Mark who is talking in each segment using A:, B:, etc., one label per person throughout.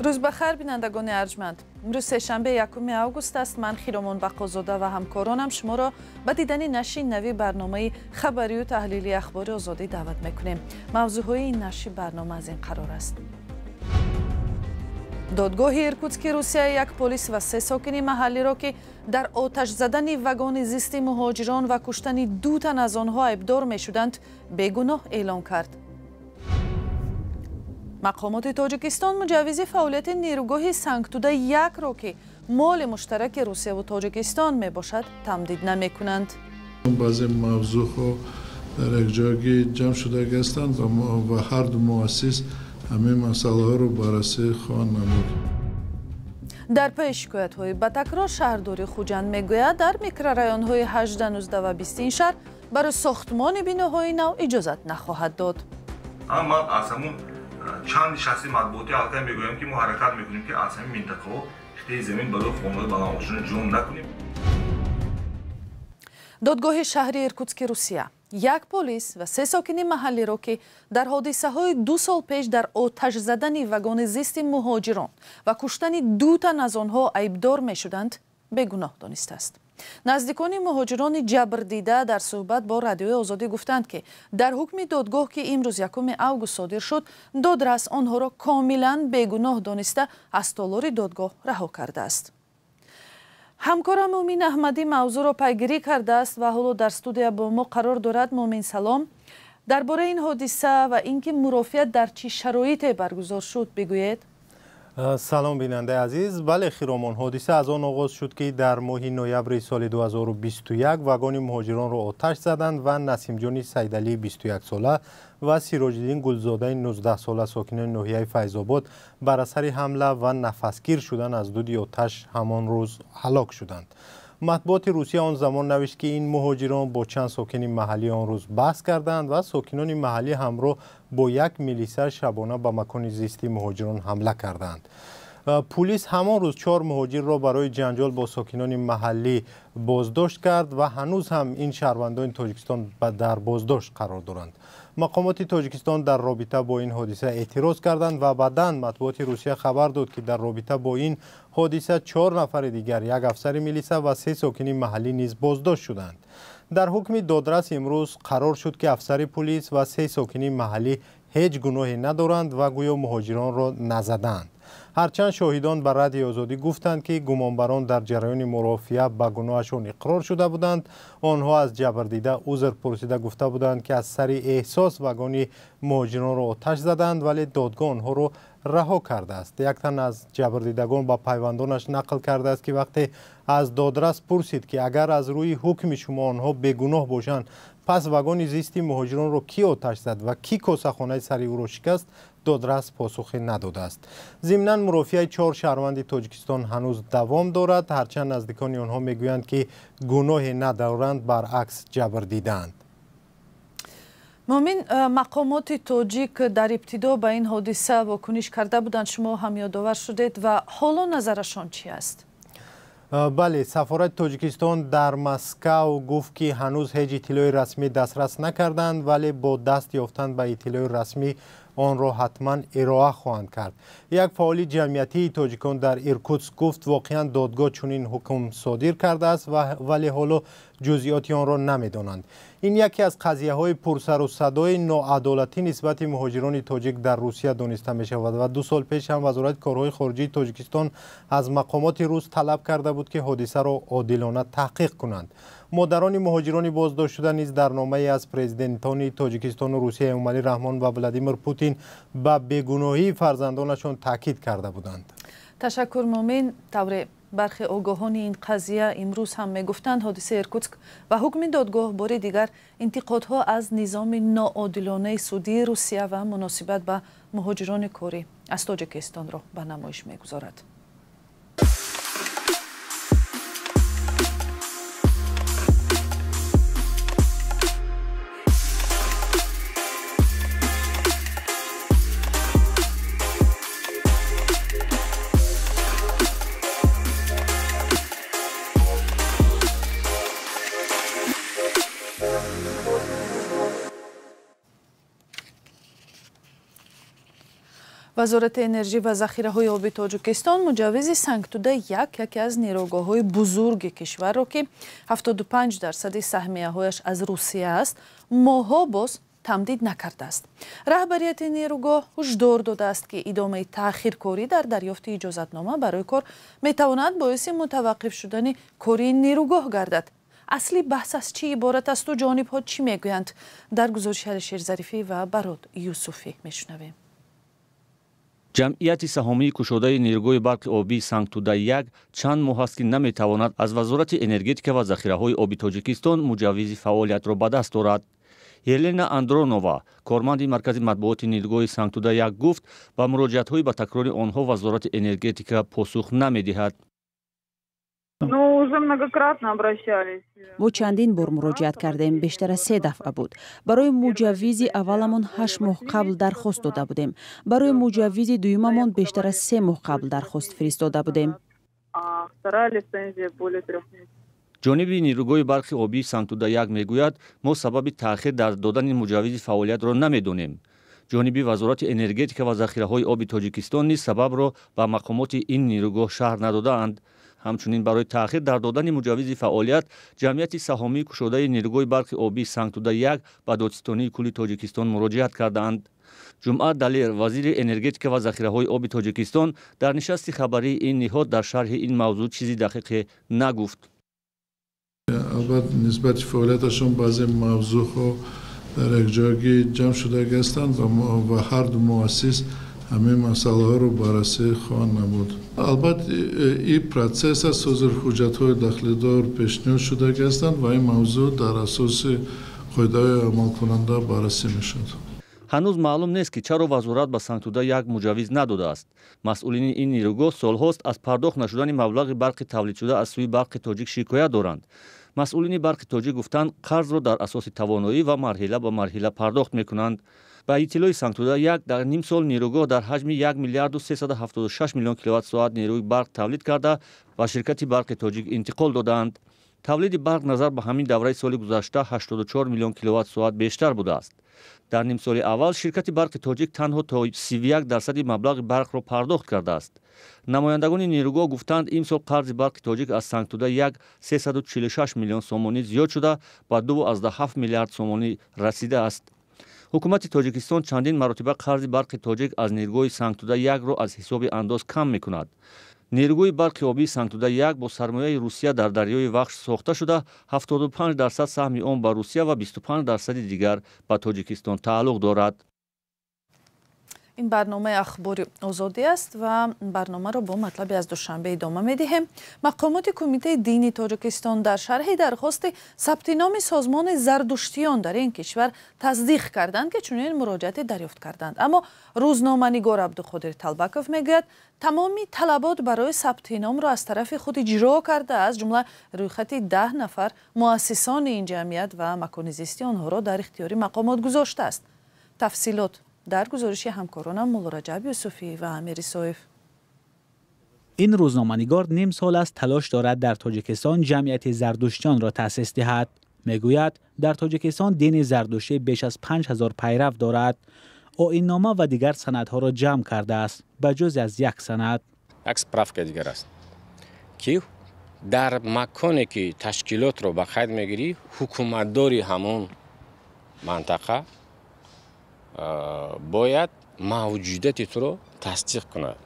A: روز بخیر بینندگان ارجمند. امروز سه‌شنبه 1 آگوست است. من خیرمان بقازاده و همکارانم شما را به دیدن نشر نوی برنامه خبری و تحلیلی اخبار آزادی دعوت میکنیم. موضوعهای این نشر برنامه از این قرار است: دادگاه ایرکوتسک روسیه یک پلیس و 3 ساکن محلی را که در آتش زدن واگن زیست مهاجران و کشتن 2 تن از آنها ایبدار میشدند بیگناه اعلام کرد. مقامات تاجیکستان مجوز فعالیت نیروگاه سنگتوده 1 را که مال مشترک روسیه و تاجیکستان می باشد تمدید نمی کنند.
B: بعضی موضوع در یک جایی جمع شده هستند و هر دو مؤسس همه مسئله ها رو بررسی خواهند نمود.
A: در پی شکایت های به تکرار شهرداری خوجند میگوید در میکرورایون های 18 19 و 20 این شهر برای ساختمان بیناهای نو اجازت نخواهد داد.
C: اما از همون چند شخصی مطبوعاتی حلقه میگویم که ما حرکت میکنیم که از همین منطقه و اختیار زمین برای خانواده بنابرشون جون نکنیم.
A: دادگاه شهری ایرکوتسک روسیه یک پلیس و 3 ساکن محلی را که در حادثه های 2 سال پیش در آتش زدن واگن زیست مهاجران و کشتن 2 تن از آنها ایبدار می شدند بیگناه دانسته است. نزدیکان مهاجران جبر دیده در صحبت با رادیو آزادی گفتند که در حکم دادگاه که امروز 1 آگوست صادر شد، دادرس آنها را کاملا بیگناه دانسته از تالار دادگاه رها کرده است. همکارم مومین احمدی موضوع را پیگیری کرده است و حالا در استودیو با ما قرار دارد. مومین سلام. درباره این حادثه و اینکه مرافعت در چه شرایطی برگزار شد بگویید.
D: سلام بیننده عزیز. بله خیرمان، حادثه از آن آغاز شد که در ماه نوامبر سال 2021 واگن مهاجران را آتش زدند و نسیم جان سیدعلی 21 ساله و سیراج‌الدین گلزاده 19 ساله ساکن ناحیه فیض‌آباد بر اثر حمله و نفسگیر شدن از دود آتش همان روز هلاک شدند. مطبوعات روسیه آن زمان نوشت که این مهاجران با چند ساکن محلی آن روز بحث کردند و ساکنان محلی همراه با یک میلیسه شبانه به مکان زیستی مهاجران حمله کردند. پلیس همان روز 4 مهاجر را برای جنجال با ساکنان محلی بازداشت کرد و هنوز هم این شهروندان تاجیکستان در بازداشت قرار دارند. مقامات تاجیکستان در رابطه با این حادثه اعتراض کردند و بعداً مطبوعات روسیه خبر داد که در رابطه با این حادثه 4 نفر دیگر، یک افسر میلیسه و 3 ساکن محلی نیز بازداشت شدند. در حکم دادرس امروز قرار شد که افسر پلیس و 3 ساکن محلی هیچ گناهی ندارند و گویا مهاجران را نزدند. هرچند شاهدان به رادیو آزادی گفتند که گمانبران در جریان مرافعه به گناهشان اقرار شده بودند. آنها از جبردیده عذر پرسیده گفته بودند که از سر احساس واگن مهاجران را آتش زدند، ولی دادگاه آنها را رها کرده است. یک تن از جبردیدگان با پیوندانش نقل کرده است که وقتی از دادرس پرسید که اگر از روی حکم شما آنها بیگناه باشند، پس واگن زیستی مهاجران را کی آتش زد و کی کاسه‌خانه سر او را شکست، دادرس پاسخی نداده است. ضمناً مرافعه 4 شهروند تاجیکستان هنوز دوام دارد، هرچند نزدیکان آنها میگویند که گناهی ندارند، برعکس جبر دیدند.
A: مومین، مقامات تاجیک در ابتدا به این حادثه واکنش کرده بودند، شما هم یادآور شدید و حالا نظرشان چی است؟
D: بله، سفارت تاجیکستان در مسکو گفت که هنوز هیچ اطلاع رسمی دسترس نکردند، ولی با دست یافتن به اطلاع رسمی آن را حتما ارائه خواهند کرد. یک فعال جمعیتی تاجیکان در ایرکوتسک گفت واقعا دادگاه چنین حکم صادر کرده است ولی حالا جزئیات آن را نمیدانند. این یکی از قضیه های پرسر و صدای ناعدالتی نسبت مهاجران تاجیک در روسیه دانسته می شود و 2 سال پیش هم وزارت کارهای خارجه تاجیکستان از مقامات روس طلب کرده بود که حادثه را عادلانه تحقیق کنند. مادران مهاجران بازداشت شده نیز در نامه از پرزیدنتان تاجیکستان و روسیه امومالی رحمان و ولادیمیر پوتین به بیگناهی فرزندانشان تاکید کرده بودند.
A: تشکر مومین. طور برخی آگاهان این قضیه امروز هم میگفتند حادثه ایرکوتسک و حکم دادگاه بار دیگر انتقادها از نظام ناعادلانه سعودی روسیه و مناسبت به مهاجران کاری از تاجیکستان را به نمایش میگذارد. وزارت انرژی و ذخیره‌های آبی تاجیکستان مجوز سنگتوده یکی از نیروگاه‌های بزرگ کشور را که 75% سهمیه‌هایش از روسیه است ماها باز تمدید نکرده است. رهبریت نیروگاه هشدار داده است که ادامه تأخیرکاری در دریافت اجازتنامه برای کار میتواند باعث متوقف شدن کار نیروگاه گردد. اصلی بحث از چی عبارت است و جانب‌ها چی میگویند؟ در گزارش علیشیر ظریفی و براد یوسفی میشنویم.
E: جمعیت سهامی کشوده نیروگاه برق آبی سنگتوده یک چند ماه است که نمیتواند از وزارت انرژتیک و ذخیره‌های آبی تاجیکستان مجوز فعالیت را به دست آورد. هلنا اندرونووا کارمند مرکز مطبوعات نیروگاه سنگتوده یک گفت با مراجعت‌های به تکرار آنها وزارت انرژتیک پاسخ نمی‌دهد.
F: ما چندین بار مراجعت کردیم، بیشتر از 3 دفعه بود. برای مجوز اولمان 8 ماه قبل درخواست داده بودیم. برای مجوز دویممان بیشتر از 3 ماه قبل درخواست فرستاده بودیم.
E: جانب نیروگاه برق آبی سنگتوده یک میگوید ما سبب تأخیر در دادن مجوز فعالیت را نمیدانیم. جانب وزارت انرژتیک و ذخیره‌های آبی تاجیکستان نیز سبب را به مقامات این نیروگاه شرح ندادند. همچنین برای تأخیر در دادن مجوز فعالیت جمعیت سهامی کشوده نیروگاه برق آبی سنگتوده یک به دادستانی کلی تاجیکستان مراجعت کردند. جمعه دلیر وزیر انرژتیک و ذخیره‌های آبی تاجیکستان در نشست خبری این نهاد در شرح این موضوع چیزی دقیق نگفت.
B: البته نسبت فعالیتشون بعضی موضوع در یک جایی جمع شده هستند و هر دو مؤسس همه مسئله ها رو بررسی خواهند نمود. البته این پروسس از صادر حجت‌های داخلی‌دار پیشنهاد شده هستند و این موضوع در اساس قاعده عمل کننده بررسی میشد.
E: هنوز معلوم نیست که چرا وزارت به سنگتوده یک مجوز نداده است. مسئولین این نیروگاه سالهاست از پرداخت نشدن مبلغ برق تولید شده از سوی برق تاجیک شکایت دارند. مسئولین برق تاجیک گفتند قرض را در اساس توانایی و مرحله به مرحله پرداخت میکنند. با اطلاع سنگتوده یک در نیم سال نیروگاه در حجم 1 میلیارد و 376 میلیون کیلووات ساعت نیروی برق تولید کرده و شرکت برق تاجیک انتقال دادند. تولید برق نظر به همین دوره سال گذشته 84 میلیون کیلووات ساعت بیشتر بوده است. در نیم سال اول شرکت برق تاجیک تنها تا 31% مبلغ برق را پرداخت کرده است. نمایندگان نیروگاه گفتند این سال قرض برق تاجیک از سنگتوده یک 346 میلیون سومانی زیاد شده و 2.7 میلیارد سومانی رسیده است. حکومت تاجیکستان چندین مرتبه قرض برق تاجیک از نیروگاه سنگتوده یک را از حساب انداز کم میکند. نیروگاه برق آبی سنگتوده یک با سرمایه روسیه در دریای وخش ساخته شده 75% سهم آن به روسیه و 25% دیگر به تاجیکستان تعلق دارد.
A: این برنامه اخبار آزادی است و برنامه را با مطلبی از دوشنبه ادامه می‌دهیم. مقامات کمیته دینی تاجیکستان در شرح درخواست ثبت نام سازمان زردشتیان در این کشور تصدیق کردند که چنین مراجعت دریافت کردند. اما روزنامه‌نگار عبدالقادر طلبکوف میگوید تمامی طلبات برای ثبت نام را از طرف خود اجرا کرده، از جمله رویخط 10 نفر مؤسسان این جمعیت و مکان زیستی آنها را در اختیار مقامات گذاشته است. تفصیلات در گزارش همکارانم مولا رجب یوسفی و امیر صایف.
G: این روزنامه‌نگار نیم سال است تلاش دارد در تاجیکستان جمعیت زردشتیان را تأسیس دهد. میگوید در تاجیکستان دین زردشتی بیش از 5000 پیرو دارد. آیین‌نامه و دیگر سندها را جمع کرده است به جز از یک سند.
H: یک سپرافکا دیگر است که در مکانی که تشکیلات را به خود میگیری حکومتداری همون منطقه باید موجودیت تو رو تصدیق کند.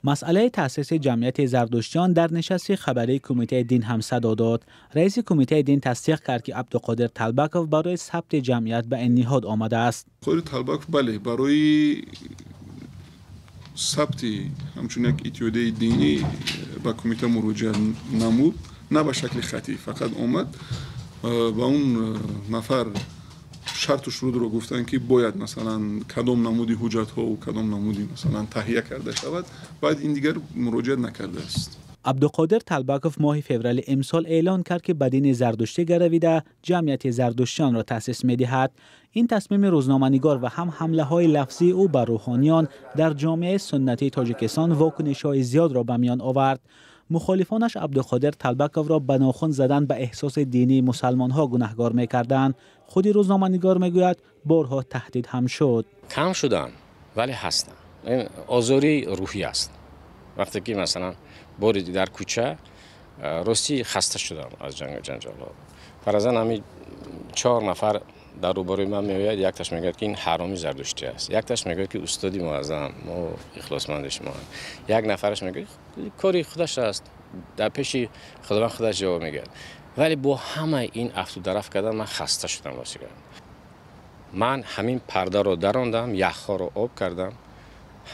G: مسئله تأسیس جمعیت زردشتیان در نشست خبری کمیته دین هم صدا داد. رئیس کمیته دین تصدیق کرد که عبدالقادر طلبکوف برای ثبت جمعیت به این نهاد آمده است.
I: خود طلبکوف بله برای ثبت همچون یک اتحادیه دینی به کمیته مراجعه نمود، نه به شکل خطی، فقط آمد با اون نفر شرط و شروط رو گفتن که باید مثلا کدام نمودی حجت ها و کدام نمودی مثلا تهیه کرده شود، بعد این دیگر مراجعه نکرده است.
G: عبدالقادر طلبکوف ماه فوریه امسال اعلان کرد که به دین زردشتی گرویده جمعیت زردشتیان را تأسیس می‌دهد. این تصمیم روزنامه‌نگار و هم حمله‌های لفظی او بر روحانیان در جامعه سنتی تاجیکستان واکنش‌های زیاد را به میان آورد. مخالفانش عبدالقادر طلبکوف را به ناخن زدن به احساس دینی مسلمان‌ها گناهکار می‌کردند. خود روزنامه‌نگار میگوید بارها تهدید هم شد.
H: کم شدن ولی هستن. این آزاری روحی است. وقتی که مثلا باری در کوچه راستی خسته شدم از جنگ و جنجال. فرضاً همین 4 نفر در روبروی من میآید، یک تاش میگه که این حرامی زردشتی است، یک تاش میگه که استادی معظم ما اخلاصمندش ما، یک نفرش میگه کاری خودش است، در پیش خداوند خودش جواب میگه. ولی با همه این افت و درفت کردن من خسته شدم واسه. من همین پرده رو دراندم، یخ‌ها رو آب کردم،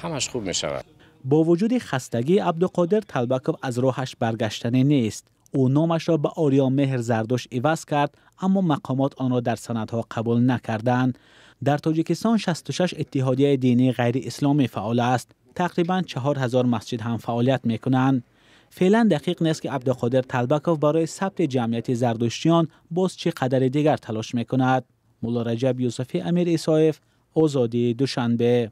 H: همش خوب میشود.
G: با وجود خستگی عبدالقادر طلبکوف از راهش برگشتنی نیست. او نامش را به آریامهر زردشت عوض کرد، اما مقامات آن را در سندها قبول نکردند. در تاجیکستان 66 اتحادیه دینی غیر اسلامی فعال است. تقریباً 4000 مسجد هم فعالیت میکنند. فعلا دقیق نیست که عبدالقادر طلبکوف برای ثبت جمعیت زردشتیان باز چه قدر دیگر تلاش میکند. مولا رجب یوسفی، امیر ایسایف، آزادی، دوشنبه.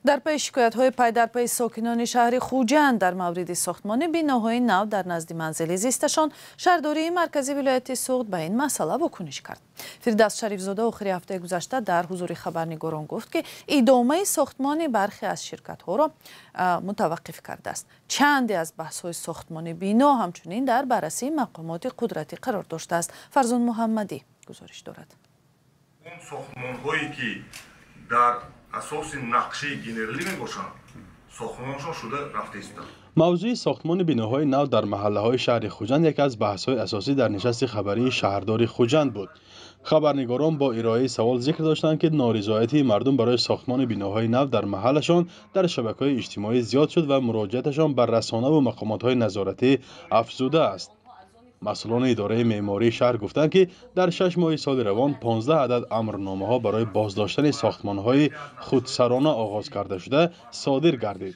A: در پی شکایت‌های پای در پی ساکنان شهر خوجند در مورد ساختمان بیناهای نو در نزد منزل زیستشان، شهرداری مرکزی ولایت سوخت به این مسئله واکنش کرد. فردوس شریفزاده آخر هفته گذشته در حضور خبرنگاران گفت که ادامه ساختمان برخی از شرکت‌ها را متوقف کرده است. چندی از بحث‌های ساختمان بینا همچنین در بررسی مقامات قدرتی قرار داشته است. فرزان محمدی گزارش دارد.
C: اون ساختمان‌هایی که در اساس نقشه گنرالی میباشند ساختمانشان شده رفته است.
J: موضوع ساختمان بیناهای نو در محله‌های شهر خوجند یکی از بحث‌های اساسی در نشست خبری شهرداری خوجند بود. خبرنگاران با ارائه سوال ذکر داشتند که نارضایتی مردم برای ساختمان بیناهای نو در محلشان در شبکه‌های اجتماعی زیاد شد و مراجعتشان بر رسانه و مقامات‌های نظارتی افزوده است. مسئولان اداره معماری شهر گفتند که در 6 ماه سال روان 15 عدد امرنامه‌ها برای بازداشتن ساختمان‌های خودسرانه آغاز کرده شده صادر گردید.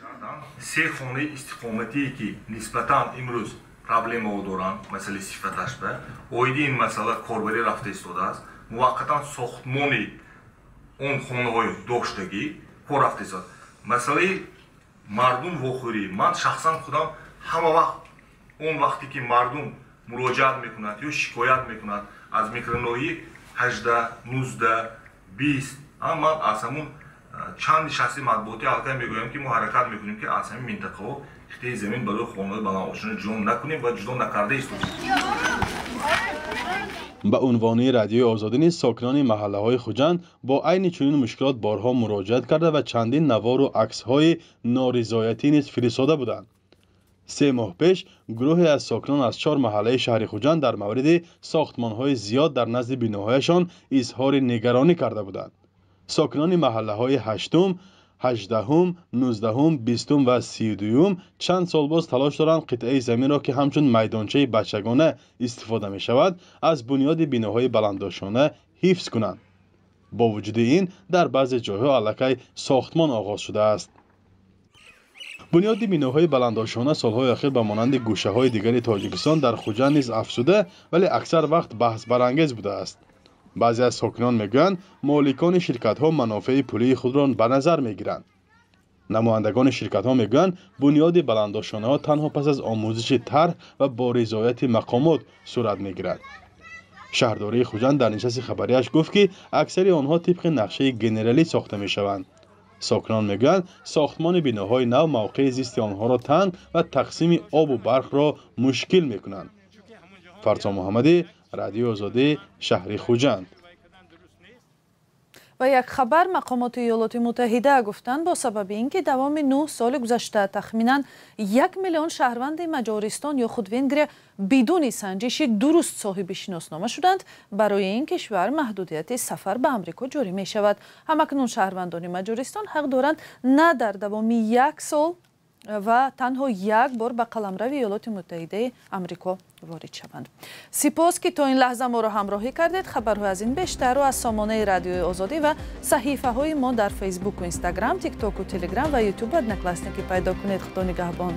C: 3 خانه استقامتی که نسبتاً امروز پرابلم دارند، مسئله صفتش به اویدی این مسئله کاربری رفته ایستاده است. موقتا ساختمان اون خانه‌های داشتگی کار رفته است. مسئله مردم واخوری، من شخصا خودم همه وقت اون وقتی که مردم مراجعت میکنند یا شکایت میکنند از میکرونایی 18 19 20 اما از همون چند شخصی مطبوعاتی حلقه میگویم که ما حرکت میکنیم که از همین منطقه ها اختیار زمین برای خانه‌های بناهاشون جدا نکنیم و جدا نکرده ایستیم.
J: به عنوان رادیوی آزادی نیز ساکنان محله‌های خوجند با عین چنین مشکلات بارها مراجعت کرده و چندین نوار و عکس‌های نارضایتی نیز فرستاده بودند. 3 ماه پیش گروهی از ساکنان از 4 محله شهر خوجند در مورد ساختمان‌های زیاد در نزد بیناهایشان اظهار نگرانی کرده بودند. ساکنان محله‌های 8م، 18م، 19م، 20م و 32م چند سال باز تلاش دارند قطعه زمین را که همچون میدانچه بچگانه استفاده می شود از بنیاد بیناهای بلندداشتانه حفظ کنند. با وجود این در بعضی جاها الکی ساختمان آغاز شده است. بنیاد بیناهای بلندداشتانه سالهای اخیر به مانند گوشه‌های دیگر تاجیکستان در خوجند نیز افزوده ولی اکثر وقت بحث برانگیز بوده است. بعضی از ساکنان میگویند مالکان شرکت‌ها منافع پولی خود را به نظر میگیرند. نمایندگان شرکت‌ها میگویند بنیاد بلندداشتانه‌ها تنها پس از آموزش طرح و با رضایت مقامات صورت میگیرد. شهرداری خوجند در نشست خبریش گفت که اکثر آنها طبق نقشه گنرالی ساخته میشوند. ساکنان میگویند ساختمان بیناهای نو موقع زیست آنها را تنگ و تقسیم آب و برق را مشکل میکنند. فرزان محمدی، رادیو آزادی، شهر خوجند.
A: و یک خبر مقامات ایالات متحده گفتند با سبب اینکه دوام 9 سال گذشته تخمیناً 1 میلیون شهروند مجارستان یا خود وینگر بدون سنجش درست صاحب شناسنامه شدند، برای این کشور محدودیت سفر به آمریکا جاری می شود. همکنون شهروندان مجارستان حق دارند نه در دوام 1 سال و تنها 1 بار به قلمرو ایالات متحده آمریکا وارد شوند. سپاس که تا این لحظه ما را همراهی کردید. خبرها از این بیشتر رو از سامانه رادیوی آزادی و صحیفه های ما در فیسبوک و اینستاگرام، تیک تاک و تلگرام و یوتیوب نکلاسنیکی پیدا کنید. خدا نگهبان.